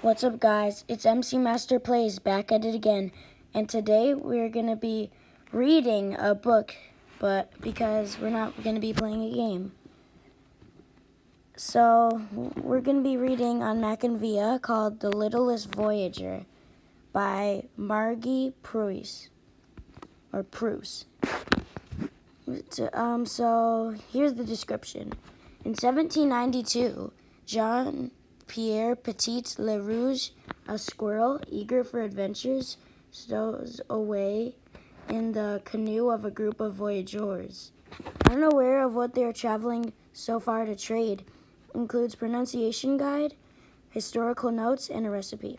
What's up, guys? It's MC Master Plays back at it again, and today we're going to be reading a book, but because we're not going to be playing a game. So, we're going to be reading on Mackinvia called The Littlest Voyageur by Margie Pruis, or Pruis. So, here's the description. In 1792, Jean-Pierre Petit-Le Rouge, a squirrel eager for adventures, stows away in the canoe of a group of voyageurs. Unaware of what they are traveling so far to trade, includes pronunciation guide, historical notes, and a recipe.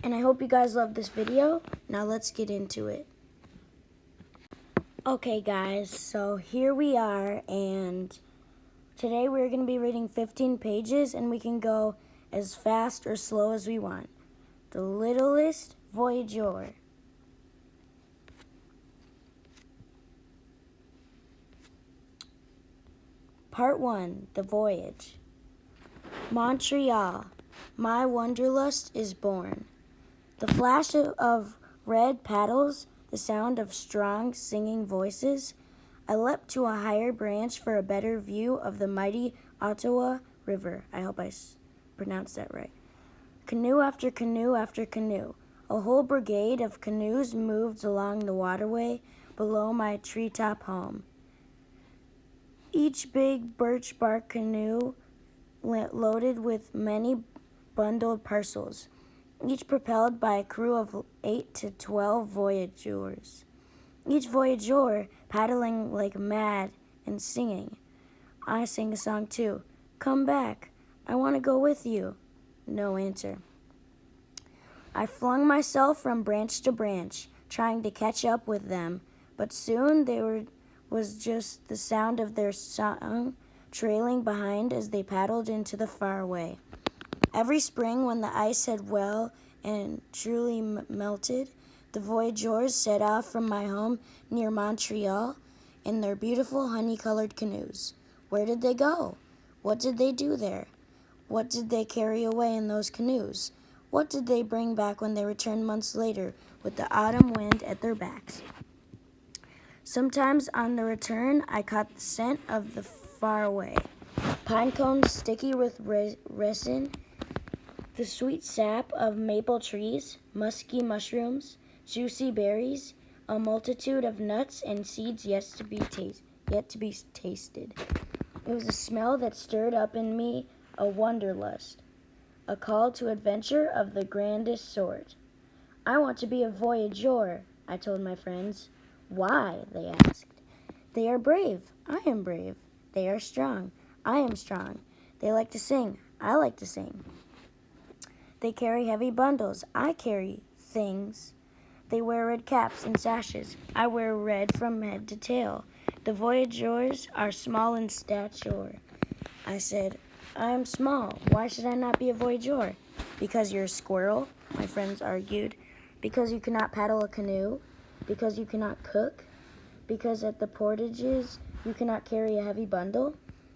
And I hope you guys love this video. Now let's get into it. Okay guys, so here we are, and today we're going to be reading 15 pages, and we can go as fast or slow as we want. The Littlest Voyageur. Part 1, The Voyage. Montreal, my wanderlust is born. The flash of red paddles, the sound of strong singing voices. I leapt to a higher branch for a better view of the mighty Ottawa River. I hope I pronounced that right. Canoe after canoe after canoe. A whole brigade of canoes moved along the waterway below my treetop home. Each big birch bark canoe loaded with many bundled parcels, each propelled by a crew of 8 to 12 voyageurs. Each voyageur paddling like mad and singing. I sang a song too. Come back, I want to go with you. No answer. I flung myself from branch to branch, trying to catch up with them, but soon was just the sound of their song trailing behind as they paddled into the faraway. Every spring, when the ice had well and truly melted, the voyageurs set off from my home near Montreal in their beautiful honey-colored canoes. Where did they go? What did they do there? What did they carry away in those canoes? What did they bring back when they returned months later with the autumn wind at their backs? Sometimes on the return, I caught the scent of the faraway. Pine cones sticky with resin, the sweet sap of maple trees, musky mushrooms, juicy berries, a multitude of nuts and seeds yet to be tasted. It was a smell that stirred up in me a wanderlust, a call to adventure of the grandest sort. I want to be a voyageur, I told my friends. Why? They asked. They are brave. I am brave. They are strong. I am strong. They like to sing. I like to sing. They carry heavy bundles. I carry things. They wear red caps and sashes. I wear red from head to tail. The voyageurs are small in stature. I said, I am small. Why should I not be a voyageur? Because you're a squirrel, my friends argued. Because you cannot paddle a canoe. Because you cannot cook. Because at the portages you cannot carry a heavy bundle.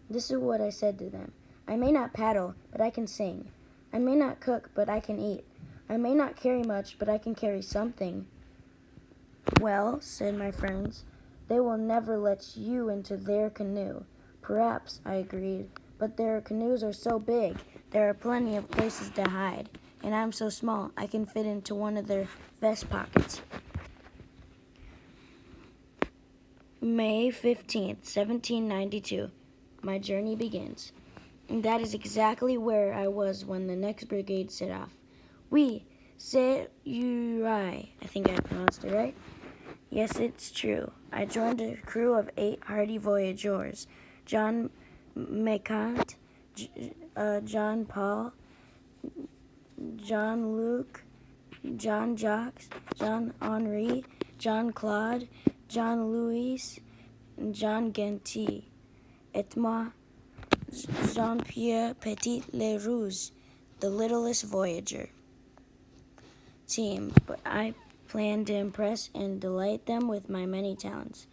This is what I said to them. I may not paddle, but I can sing. I may not cook, but I can eat. I may not carry much, but I can carry something. Well, said my friends, they will never let you into their canoe. Perhaps, I agreed, but their canoes are so big, there are plenty of places to hide, and I'm so small I can fit into one of their vest pockets. May 15th, 1792. My journey begins. And that is exactly where I was when the next brigade set off. Oui, c'est I think I pronounced it right. Yes, it's true. I joined a crew of 8 hardy voyageurs. John Mackinvia, John Paul, John Luc, John Jacques, John Henri, John Claude, John Louis, John Gentil, et moi, Jean-Pierre Petit-Le Rouge, the littlest voyageur. Team, but I planned to impress and delight them with my many talents.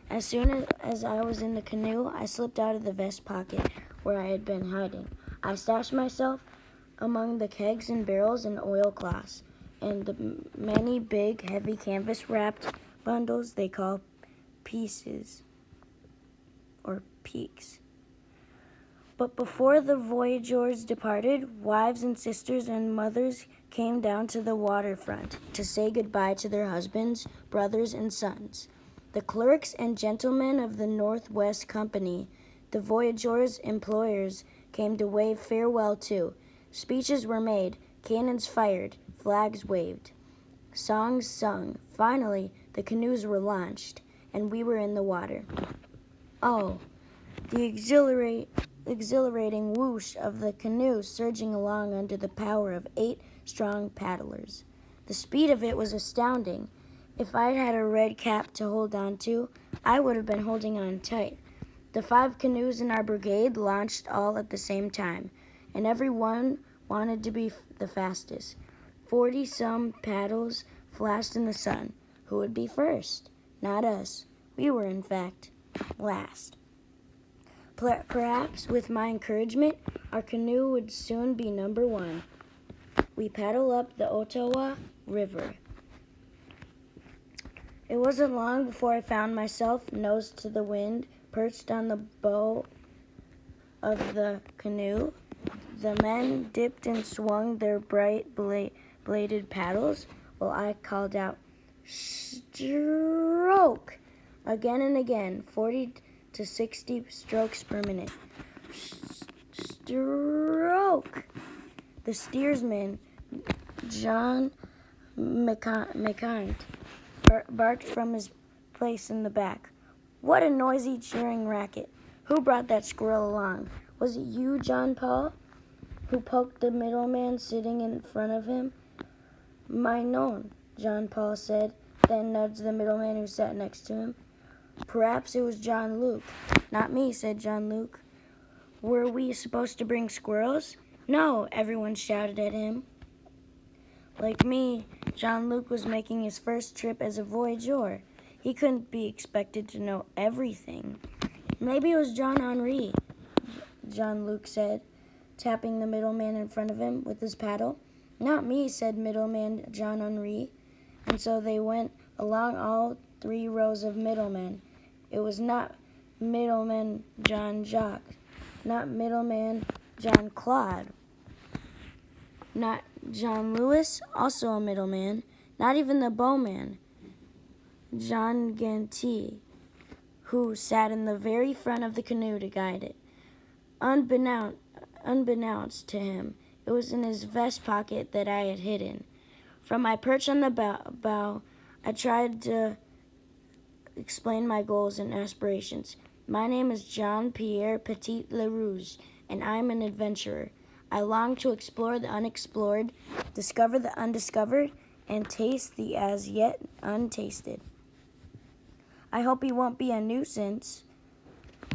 As soon as I was in the canoe, I slipped out of the vest pocket where I had been hiding. I stashed myself among the kegs and barrels and oilcloths, and the many big, heavy canvas-wrapped bundles they call pieces or peaks. But before the voyageurs departed, wives and sisters and mothers came down to the waterfront to say goodbye to their husbands, brothers, and sons. The clerks and gentlemen of the Northwest Company, the voyageurs' employers, came to wave farewell too. Speeches were made, cannons fired, flags waved, songs sung. Finally, the canoes were launched, and we were in the water. Oh, the exhilarating whoosh of the canoe surging along under the power of 8 strong paddlers. The speed of it was astounding. If I'd had a red cap to hold on to, I would have been holding on tight. The 5 canoes in our brigade launched all at the same time, and every one wanted to be the fastest. 40-some paddles flashed in the sun. Who would be first? Not us. We were, in fact, last. Perhaps, with my encouragement, our canoe would soon be number 1. We paddled up the Ottawa River. It wasn't long before I found myself, nose to the wind, perched on the bow of the canoe. The men dipped and swung their bright bladed paddles, while I called out, "Stroke!" again and again, 40 to 60 strokes per minute. Stroke! The steersman, John Mackinvia, barked from his place in the back. What a noisy, cheering racket. Who brought that squirrel along? Was it you, John Paul, who poked the middleman sitting in front of him? My non, John Paul said, then nudged the middleman who sat next to him. Perhaps it was John Luke. Not me, said John Luke. Were we supposed to bring squirrels? No, everyone shouted at him. Like me, John Luke was making his first trip as a voyageur. He couldn't be expected to know everything. Maybe it was John Henri, John Luke said, tapping the middleman in front of him with his paddle. Not me, said middleman John Henri. And so they went along all 3 rows of middlemen. It was not middleman John Jacques, not middleman John Claude, not John Lewis, also a middleman, not even the bowman, John Ganty, who sat in the very front of the canoe to guide it. Unbeknownst to him, it was in his vest pocket that I had hidden. From my perch on the bow, I tried to explain my goals and aspirations. My name is Jean-Pierre Petit-Lerouge, and I'm an adventurer. I long to explore the unexplored, discover the undiscovered, and taste the as yet untasted. I hope he won't be a nuisance,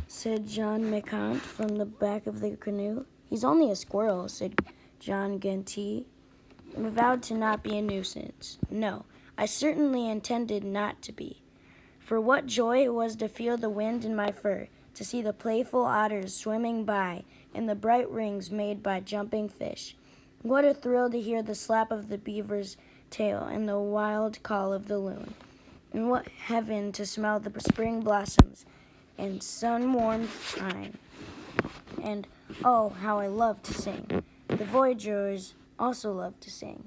said John Mackinvia from the back of the canoe. He's only a squirrel, said John Ganty, and vowed to not be a nuisance. No, I certainly intended not to be. For what joy it was to feel the wind in my fur, to see the playful otters swimming by, and the bright rings made by jumping fish. What a thrill to hear the slap of the beaver's tail and the wild call of the loon. And what heaven to smell the spring blossoms and sun-warmed pine. And oh, how I love to sing. The voyageurs also love to sing.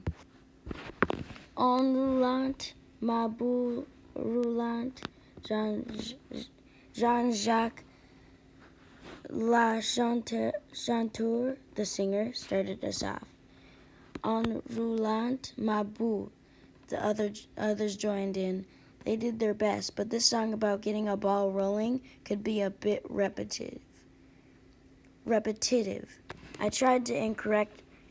En roulant, ma boule roulant, Jean-Jacques La Chanteur, the singer, started us off. En roulant, ma boule. The others joined in. They did their best, but this song about getting a ball rolling could be a bit repetitive. I tried to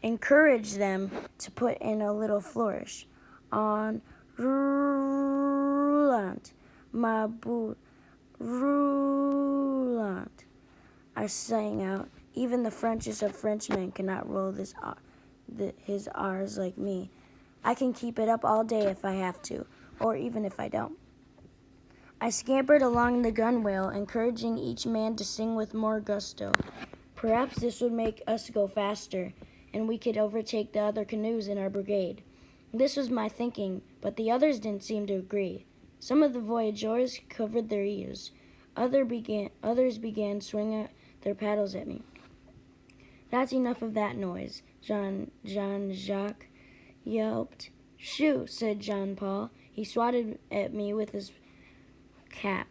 encourage them to put in a little flourish. En roulant, ma boule roulant, I sang out. Even the Frenchest of Frenchmen cannot roll his R's like me. I can keep it up all day if I have to, or even if I don't. I scampered along the gunwale, encouraging each man to sing with more gusto. Perhaps this would make us go faster, and we could overtake the other canoes in our brigade. This was my thinking, but the others didn't seem to agree. Some of the voyageurs covered their ears. Others began swinging their paddles at me. That's enough of that noise, Jean-Jacques yelped. Shoo, said Jean-Paul. He swatted at me with his cap.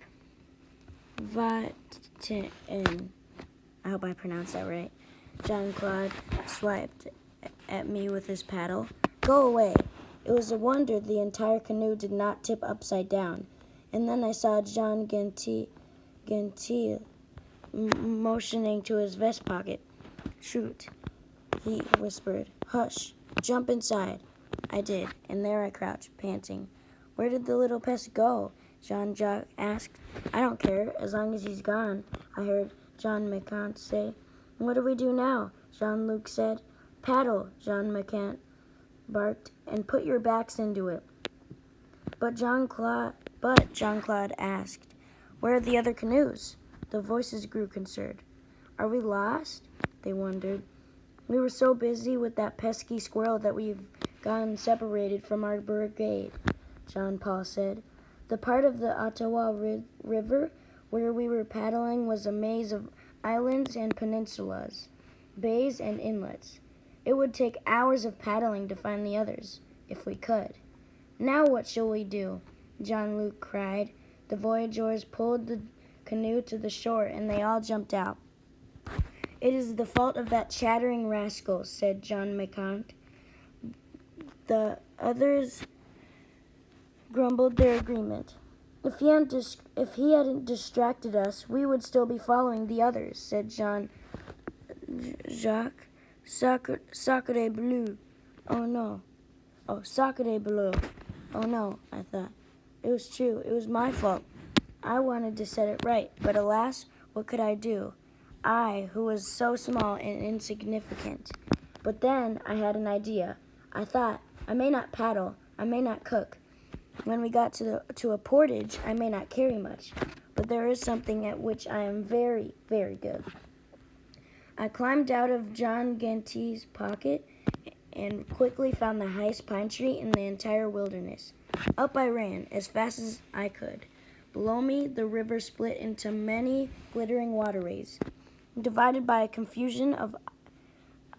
Va-t'en. I hope I pronounced that right. Jean-Claude swiped at me with his paddle. Go away. It was a wonder the entire canoe did not tip upside down. And then I saw Jean Gentil motioning to his vest pocket. Shoot, he whispered. Hush, jump inside. I did, and there I crouched, panting. Where did the little pest go? Jean-Jacques asked. I don't care, as long as he's gone, I heard Jean Macquin say. What do we do now? Jean-Luc said. Paddle, Jean Macquin barked, and put your backs into it. But Jean-Claude asked, where are the other canoes? The voices grew concerned. Are we lost? They wondered. We were so busy with that pesky squirrel that we've gotten separated from our brigade, Jean-Paul said. The part of the Ottawa River where we were paddling was a maze of islands and peninsulas, bays and inlets. It would take hours of paddling to find the others, if we could. Now what shall we do? Jean-Luc cried. The voyageurs pulled the canoe to the shore, and they all jumped out. It is the fault of that chattering rascal, said Jean Macquin. The others grumbled their agreement. If he hadn't distracted us, we would still be following the others, said Jean-Jacques. Sacre bleu. Oh no. Oh, sacre bleu. Oh no, I thought. It was true. It was my fault. I wanted to set it right, but alas, what could I do? I, who was so small and insignificant. But then I had an idea. I thought, I may not paddle, I may not cook. When we got to a portage, I may not carry much, but there is something at which I am very, very good. I climbed out of John Gentil's pocket and quickly found the highest pine tree in the entire wilderness. Up I ran as fast as I could. Below me, the river split into many glittering waterways, divided by a confusion of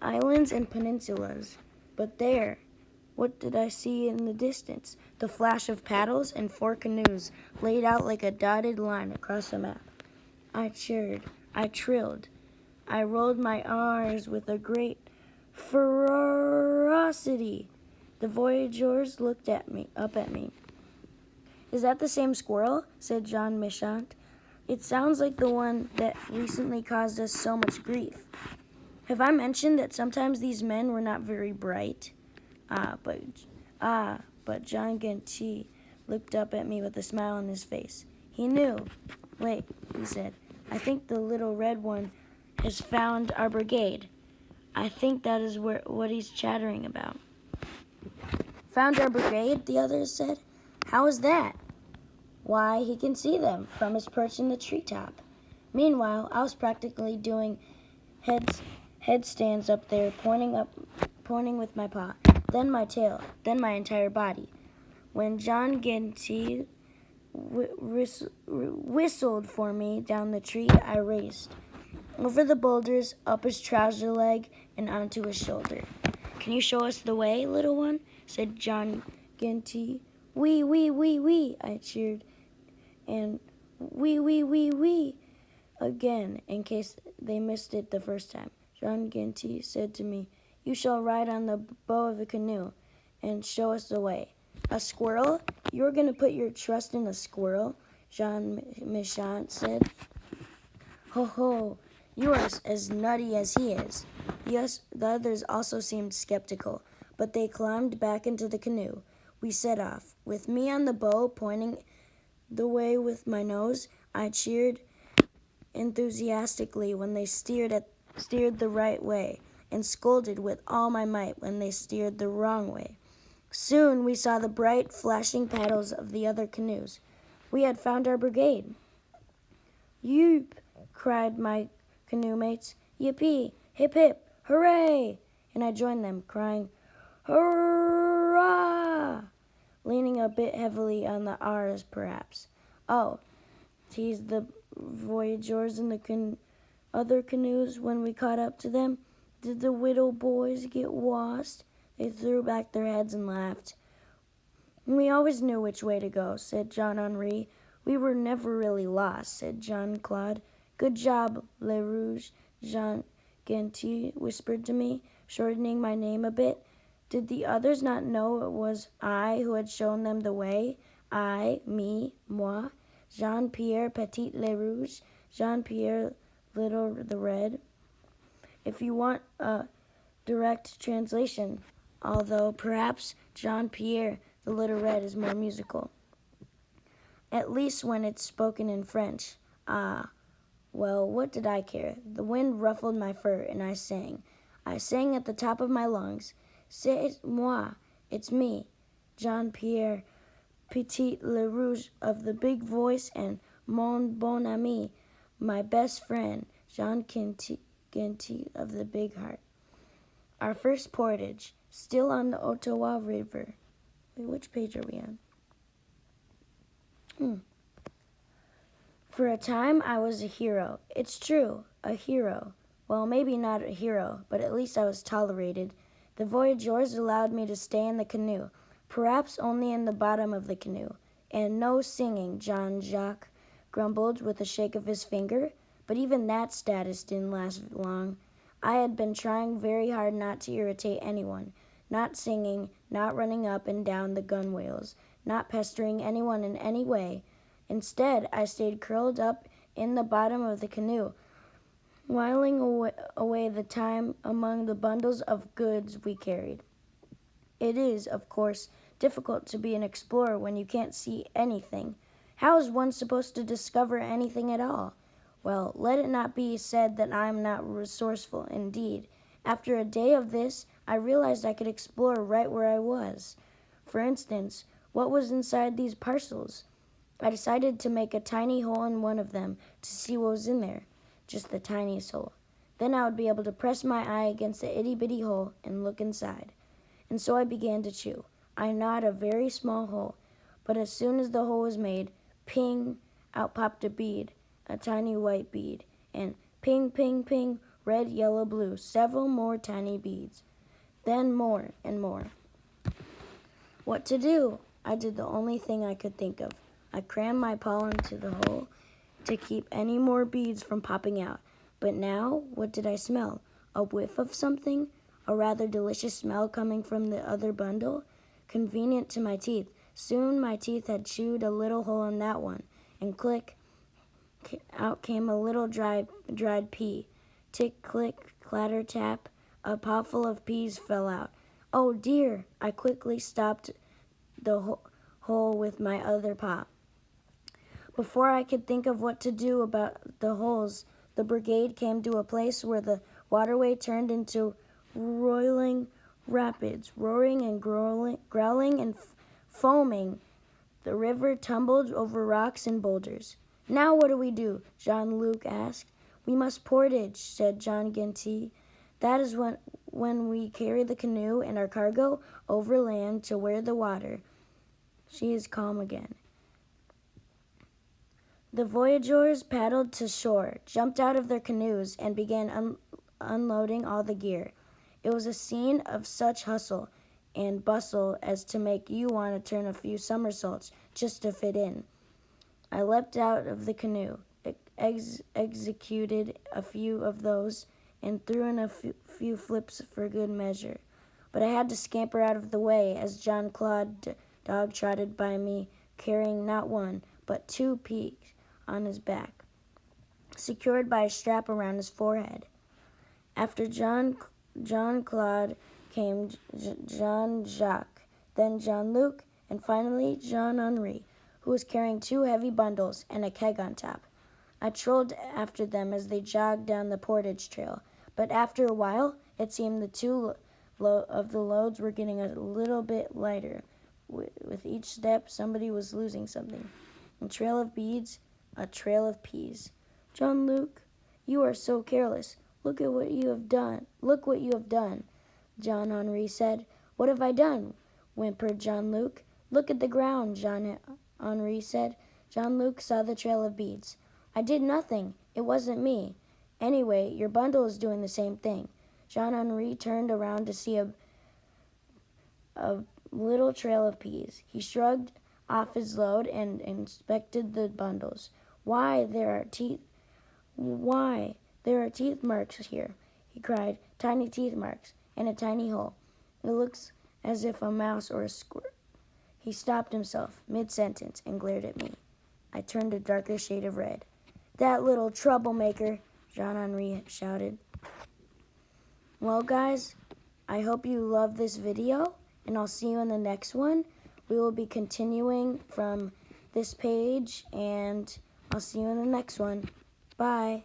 islands and peninsulas. But there, what did I see in the distance? The flash of paddles and 4 canoes laid out like a dotted line across a map. I cheered. I trilled. I rolled my R's with a great ferocity. The voyageurs looked up at me. Is that the same squirrel? Said Jean Macquin. It sounds like the one that recently caused us so much grief. Have I mentioned that sometimes these men were not very bright? But Jean Gentil looked up at me with a smile on his face. He knew. Wait, he said. I think the little red one has found our brigade. I think that is what he's chattering about. Found our brigade, the others said. How is that? Why, he can see them from his perch in the treetop. Meanwhile, I was practically doing headstands up there, pointing with my paw, then my tail, then my entire body. When Jean Gentil whistled for me down the tree, I raced. Over the boulders, up his trouser leg, and onto his shoulder. Can you show us the way, little one? Said Jean Gentil. Oui, I cheered. And oui, again, in case they missed it the first time. Jean Gentil said to me, you shall ride on the bow of the canoe and show us the way. A squirrel? You're going to put your trust in a squirrel? Jean Macquin said. Ho, you are as nutty as he is. Yes, the others also seemed skeptical, but they climbed back into the canoe. We set off. With me on the bow, pointing the way with my nose, I cheered enthusiastically when they steered the right way, and scolded with all my might when they steered the wrong way. Soon we saw the bright, flashing paddles of the other canoes. We had found our brigade. Yoop! Cried my canoe mates. Yippee! Hip, hip! Hooray! and I joined them, crying, "Hurrah!" leaning a bit heavily on the R's, perhaps. "Oh," teased the voyageurs in the other canoes when we caught up to them. "Did the widow boys get lost?" They threw back their heads and laughed. "We always knew which way to go," said Jean Henri. "We were never really lost," said Jean Claude. "Good job, Le Rouge," Jean Gentil whispered to me, shortening my name a bit. Did the others not know it was I who had shown them the way? I, me, moi, Jean-Pierre Petit Le Rouge, Jean-Pierre Little the Red. If you want a direct translation, although perhaps Jean-Pierre the Little Red is more musical. At least when it's spoken in French. Ah, well, what did I care? The wind ruffled my fur, and I sang. I sang at the top of my lungs. "C'est moi, it's me, Jean-Pierre Petit Le Rouge of the big voice, and mon bon ami, my best friend, Jean Gentil of the big heart." Our first portage, still on the Ottawa River. Wait, which page are we on? For a time, I was a hero. It's true, a hero. Well, maybe not a hero, but at least I was tolerated. The voyageurs allowed me to stay in the canoe, perhaps only in the bottom of the canoe. "And no singing," Jean-Jacques grumbled with a shake of his finger. But even that status didn't last long. I had been trying very hard not to irritate anyone, not singing, not running up and down the gunwales, not pestering anyone in any way. Instead, I stayed curled up in the bottom of the canoe, whiling away the time among the bundles of goods we carried. It is, of course, difficult to be an explorer when you can't see anything. How is one supposed to discover anything at all? Well, let it not be said that I am not resourceful. Indeed, after a day of this, I realized I could explore right where I was. For instance, what was inside these parcels? I decided to make a tiny hole in one of them to see what was in there, just the tiniest hole. Then I would be able to press my eye against the itty-bitty hole and look inside. And so I began to chew. I gnawed a very small hole, but as soon as the hole was made, ping, out popped a bead, a tiny white bead, and ping, ping, ping, red, yellow, blue, several more tiny beads. Then more and more. What to do? I did the only thing I could think of. I crammed my paw into the hole to keep any more beads from popping out. But now, what did I smell? A whiff of something? A rather delicious smell coming from the other bundle? Convenient to my teeth. Soon my teeth had chewed a little hole in that one, and click, out came a little dried pea. Tick, click, clatter, tap, a potful of peas fell out. Oh dear! I quickly stopped the hole with my other paw. Before I could think of what to do about the holes, the brigade came to a place where the waterway turned into roiling rapids, roaring and growling and foaming. The river tumbled over rocks and boulders. "Now what do we do?" Jean-Luc asked. "We must portage," said Jean Gentil. "That is when we carry the canoe and our cargo overland to where the water." She is calm again. The voyageurs paddled to shore, jumped out of their canoes, and began unloading all the gear. It was a scene of such hustle and bustle as to make you want to turn a few somersaults just to fit in. I leapt out of the canoe, executed a few of those, and threw in a few flips for good measure. But I had to scamper out of the way as Jean-Claude dog trotted by me, carrying not one, but 2 pigs on his back, secured by a strap around his forehead. After Jean-Claude came Jean-Jacques, then Jean-Luc, and finally Jean-Henri, who was carrying 2 heavy bundles and a keg on top. I trolled after them as they jogged down the portage trail, but after a while, it seemed the 2 of the loads were getting a little bit lighter. With each step, somebody was losing something. A trail of beads, a trail of peas. "Jean-Luc, you are so careless. Look what you have done. Jean-Henri said. "What have I done?" whimpered Jean-Luc. "Look at the ground," Jean-Henri said. Jean-Luc saw the trail of beads. "I did nothing. It wasn't me. Anyway, your bundle is doing the same thing." Jean-Henri turned around to see a little trail of peas. He shrugged off his load and inspected the bundles. Why, there are teeth marks here," he cried. "Tiny teeth marks, and a tiny hole. It looks as if a mouse or a squirrel." He stopped himself mid-sentence and glared at me. I turned a darker shade of red. "That little troublemaker," Jean-Henri shouted. Well, guys, I hope you love this video, and I'll see you in the next one. We will be continuing from this page, and I'll see you in the next one. Bye.